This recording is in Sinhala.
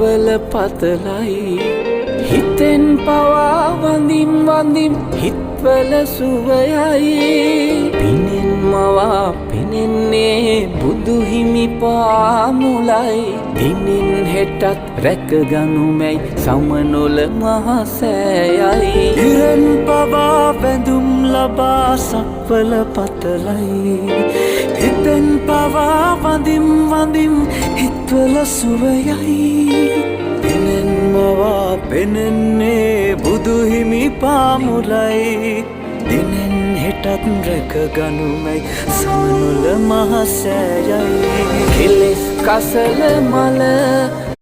හිත්වල පතලයි හිතෙන් පවා වඳින් වඳින් හිත්වල සුවයයි පිනෙන් මවා පෙනෙන්නේ බුදු හිමි පාමුලයි දිනෙන් හෙටත් රැකගනුමැයි සමනොල මහසෑයයි ඉරන් පවා බැඳුම් ලබා සක්වල පතලයි හිතෙන් පවා වඳින් වඳින් හිත්වල සුවයයි පිනෙන් මවා පෙනෙන්නේ බුදු හිමි පාමුලයි දිනෙන් හෙටත් රැකගනුමැයි සමනොල මහසෑයයි කෙලෙස් කසල මල